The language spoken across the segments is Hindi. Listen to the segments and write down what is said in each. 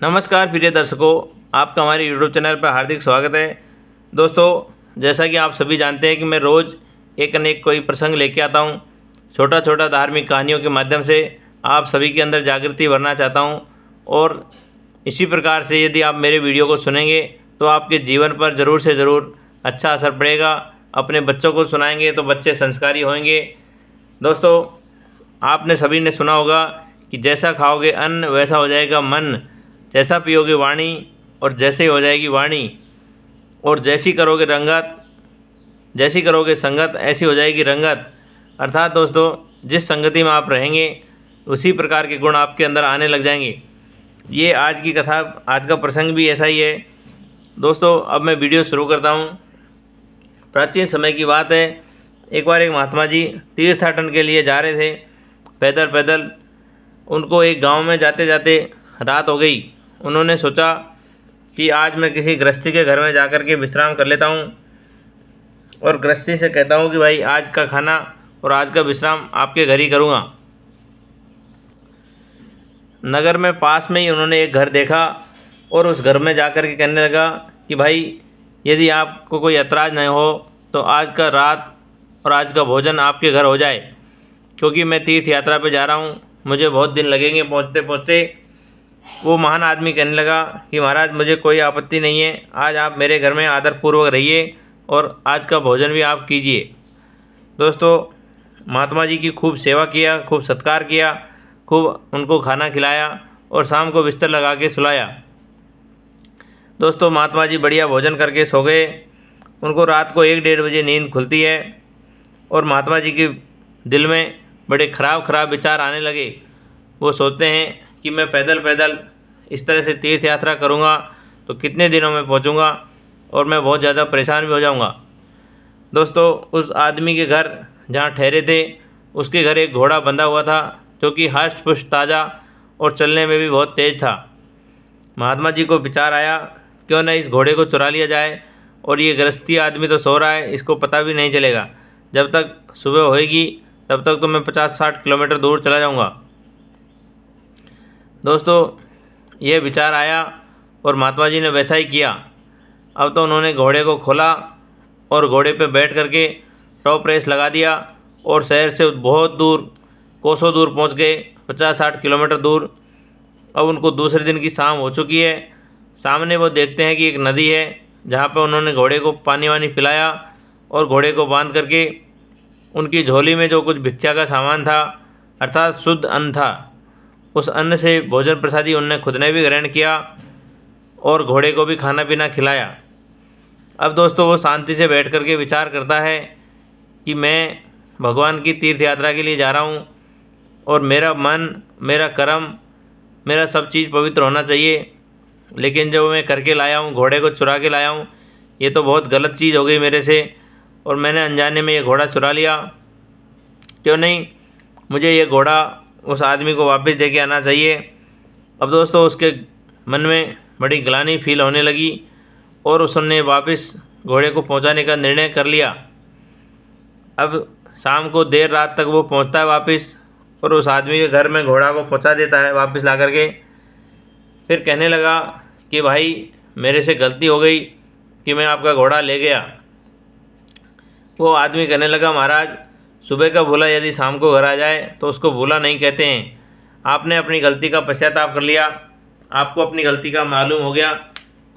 नमस्कार प्रिय दर्शकों, आपका हमारे यूट्यूब चैनल पर हार्दिक स्वागत है। दोस्तों, जैसा कि आप सभी जानते हैं कि मैं रोज़ एक न एक कोई प्रसंग लेके आता हूँ। छोटा छोटा धार्मिक कहानियों के माध्यम से आप सभी के अंदर जागृति भरना चाहता हूँ। और इसी प्रकार से यदि आप मेरे वीडियो को सुनेंगे तो आपके जीवन पर ज़रूर से ज़रूर अच्छा असर पड़ेगा। अपने बच्चों को सुनाएंगे तो बच्चे संस्कारी होंगे। दोस्तों, आपने सभी ने सुना होगा कि जैसा खाओगे अन्न वैसा हो जाएगा मन, जैसा पियोगे वाणी और जैसे हो जाएगी वाणी, और जैसी करोगे संगत ऐसी हो जाएगी रंगत। अर्थात दोस्तों, जिस संगति में आप रहेंगे उसी प्रकार के गुण आपके अंदर आने लग जाएंगे। ये आज की कथा, आज का प्रसंग भी ऐसा ही है। दोस्तों, अब मैं वीडियो शुरू करता हूँ। प्राचीन समय की बात है। एक बार एक महात्मा जी तीर्थाटन के लिए जा रहे थे पैदल पैदल। उनको एक गांव में जाते जाते रात हो गई। उन्होंने सोचा कि आज मैं किसी गृहस्थी के घर में जाकर के विश्राम कर लेता हूँ और गृहस्थी से कहता हूँ कि भाई आज का खाना और आज का विश्राम आपके घर ही करूँगा। नगर में पास में ही उन्होंने एक घर देखा और उस घर में जाकर के कहने लगा कि भाई यदि आपको कोई ऐतराज़ नहीं हो तो आज का रात और आज का भोजन आपके घर हो जाए, क्योंकि मैं तीर्थ यात्रा पे जा रहा हूँ, मुझे बहुत दिन लगेंगे पहुँचते पहुँचते। वो महान आदमी कहने लगा कि महाराज मुझे कोई आपत्ति नहीं है, आज आप मेरे घर में आदरपूर्वक रहिए और आज का भोजन भी आप कीजिए। दोस्तों, महात्मा जी की खूब सेवा किया, खूब सत्कार किया, खूब उनको खाना खिलाया और शाम को बिस्तर लगा के सुलाया। दोस्तों, महात्मा जी बढ़िया भोजन करके सो गए। उनको रात को 1-1:30 बजे नींद खुलती है और महात्मा जी के दिल में बड़े ख़राब विचार आने लगे। वो सोचते हैं कि मैं पैदल पैदल इस तरह से तीर्थ यात्रा करूँगा तो कितने दिनों में पहुँचूँगा और मैं बहुत ज़्यादा परेशान भी हो जाऊँगा। दोस्तों, उस आदमी के घर जहाँ ठहरे थे उसके घर एक घोड़ा बंधा हुआ था जो कि हष्ट पुष्ट ताज़ा और चलने में भी बहुत तेज़ था। महात्मा जी को विचार आया, क्यों न इस घोड़े को चुरा लिया जाए और ये गृहस्थी आदमी तो सो रहा है, इसको पता भी नहीं चलेगा। जब तक सुबह होएगी तब तक तो मैं 50-60 किलोमीटर दूर चला जाऊँगा। दोस्तों, यह विचार आया और महात्मा जी ने वैसा ही किया। अब तो उन्होंने घोड़े को खोला और घोड़े पे बैठ करके टॉप रेस लगा दिया और शहर से बहुत दूर, कोसों दूर पहुंच गए, 50-60 किलोमीटर दूर। अब उनको दूसरे दिन की शाम हो चुकी है। सामने वो देखते हैं कि एक नदी है जहाँ पे उन्होंने घोड़े को पानी वानी पिलाया और घोड़े को बांध करके उनकी झोली में जो कुछ भिक्षा का सामान था अर्थात शुद्ध अन्न था, उस अन्न से भोजन प्रसादी उनने खुद ने भी ग्रहण किया और घोड़े को भी खाना पीना खिलाया। अब दोस्तों, वो शांति से बैठ कर के विचार करता है कि मैं भगवान की तीर्थ यात्रा के लिए जा रहा हूँ और मेरा मन, मेरा कर्म, मेरा सब चीज़ पवित्र होना चाहिए। लेकिन जो मैं करके लाया हूँ, घोड़े को चुरा के लाया हूँ, ये तो बहुत गलत चीज़ हो गई मेरे से और मैंने अनजाने में ये घोड़ा चुरा लिया। क्यों नहीं, मुझे ये घोड़ा उस आदमी को वापस दे के आना चाहिए। अब दोस्तों, उसके मन में बड़ी ग्लानि फील होने लगी और उसने वापस घोड़े को पहुंचाने का निर्णय कर लिया। अब शाम को देर रात तक वो पहुंचता है वापस और उस आदमी के घर में घोड़ा को पहुंचा देता है वापस ला करके। फिर कहने लगा कि भाई मेरे से गलती हो गई कि मैं आपका घोड़ा ले गया। वो आदमी कहने लगा, महाराज सुबह का भूला यदि शाम को घर आ जाए तो उसको भूला नहीं कहते हैं। आपने अपनी गलती का पश्चाताप कर लिया, आपको अपनी गलती का मालूम हो गया,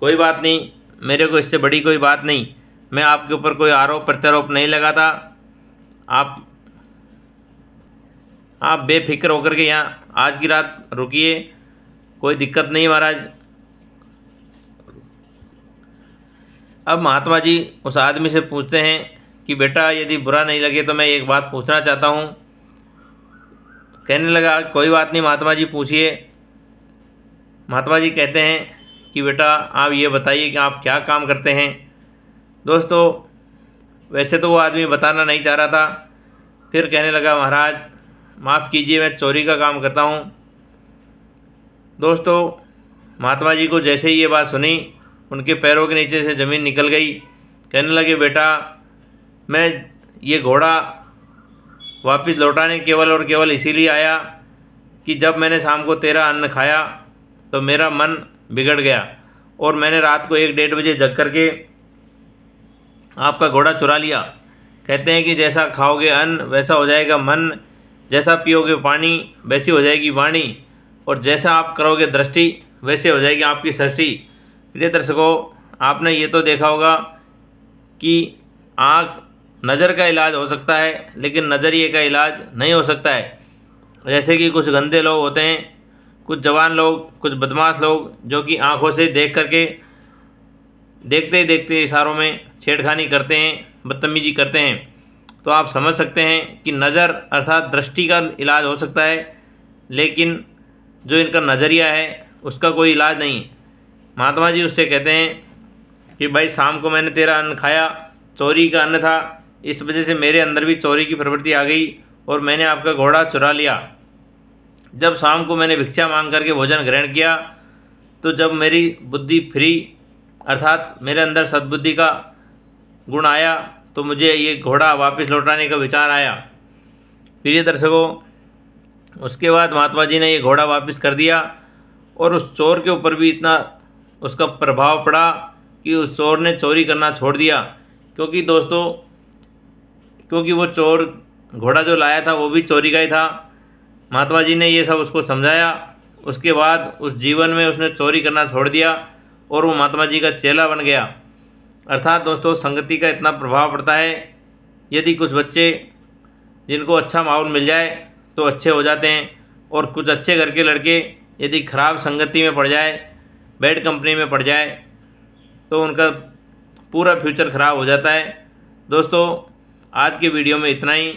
कोई बात नहीं, मेरे को इससे बड़ी कोई बात नहीं। मैं आपके ऊपर कोई आरोप प्रत्यारोप नहीं लगाता। आप बेफिक्र होकर के यहाँ आज की रात रुकिए, कोई दिक्कत नहीं महाराज। अब महात्मा जी उस आदमी से पूछते हैं कि बेटा यदि बुरा नहीं लगे तो मैं एक बात पूछना चाहता हूँ। कहने लगा, कोई बात नहीं महात्मा जी, पूछिए। महात्मा जी कहते हैं कि बेटा आप ये बताइए कि आप क्या काम करते हैं। दोस्तों, वैसे तो वो आदमी बताना नहीं चाह रहा था। फिर कहने लगा, महाराज माफ़ कीजिए, मैं चोरी का काम करता हूँ। दोस्तों, महात्मा जी को जैसे ही ये बात सुनी उनके पैरों के नीचे से ज़मीन निकल गई। कहने लगे, बेटा मैं ये घोड़ा वापस लौटाने केवल और केवल इसीलिए आया कि जब मैंने शाम को तेरा अन्न खाया तो मेरा मन बिगड़ गया और मैंने रात को 1-1:30 बजे जग करके आपका घोड़ा चुरा लिया। कहते हैं कि जैसा खाओगे अन्न वैसा हो जाएगा मन, जैसा पियोगे पानी वैसी हो जाएगी वाणी, और जैसा आप करोगे दृष्टि वैसे हो जाएगी आपकी सृष्टि। प्रिय दर्शकों, आपने ये तो देखा होगा कि आँख नज़र का इलाज हो सकता है, लेकिन नज़रिए का इलाज नहीं हो सकता है। जैसे कि कुछ गंदे लोग होते हैं, कुछ जवान लोग, कुछ बदमाश लोग, जो कि आँखों से देख करके देखते ही देखते इशारों में छेड़खानी करते हैं, बदतमीजी करते हैं। तो आप समझ सकते हैं कि नज़र अर्थात दृष्टि का इलाज हो सकता है, लेकिन जो इनका नज़रिया है उसका कोई इलाज नहीं। महात्मा जी उससे कहते हैं कि भाई शाम को मैंने तेरा अन्न खाया, चोरी का अन्न था, इस वजह से मेरे अंदर भी चोरी की प्रवृत्ति आ गई और मैंने आपका घोड़ा चुरा लिया। जब शाम को मैंने भिक्षा मांग करके भोजन ग्रहण किया, तो जब मेरी बुद्धि फ्री अर्थात मेरे अंदर सद्बुद्धि का गुण आया, तो मुझे ये घोड़ा वापस लौटाने का विचार आया। प्रिय दर्शकों, उसके बाद महात्मा जी ने ये घोड़ा वापस कर दिया और उस चोर के ऊपर भी इतना उसका प्रभाव पड़ा कि उस चोर ने चोरी करना छोड़ दिया। क्योंकि दोस्तों, क्योंकि वो चोर घोड़ा जो लाया था वो भी चोरी का ही था। महात्मा जी ने ये सब उसको समझाया। उसके बाद उस जीवन में उसने चोरी करना छोड़ दिया और वो महात्मा जी का चेला बन गया। अर्थात दोस्तों, संगति का इतना प्रभाव पड़ता है। यदि कुछ बच्चे जिनको अच्छा माहौल मिल जाए तो अच्छे हो जाते हैं, और कुछ अच्छे घर के लड़के यदि खराब संगति में पड़ जाए, बैड कंपनी में पड़ जाए, तो उनका पूरा फ्यूचर ख़राब हो जाता है। दोस्तों, आज के वीडियो में इतना ही।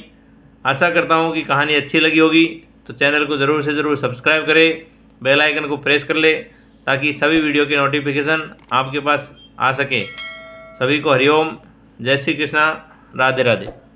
आशा करता हूँ कि कहानी अच्छी लगी होगी, तो चैनल को ज़रूर से ज़रूर सब्सक्राइब करें, बेल आइकन को प्रेस कर ले, ताकि सभी वीडियो की नोटिफिकेशन आपके पास आ सके। सभी को हरिओम, जय श्री कृष्णा, राधे राधे।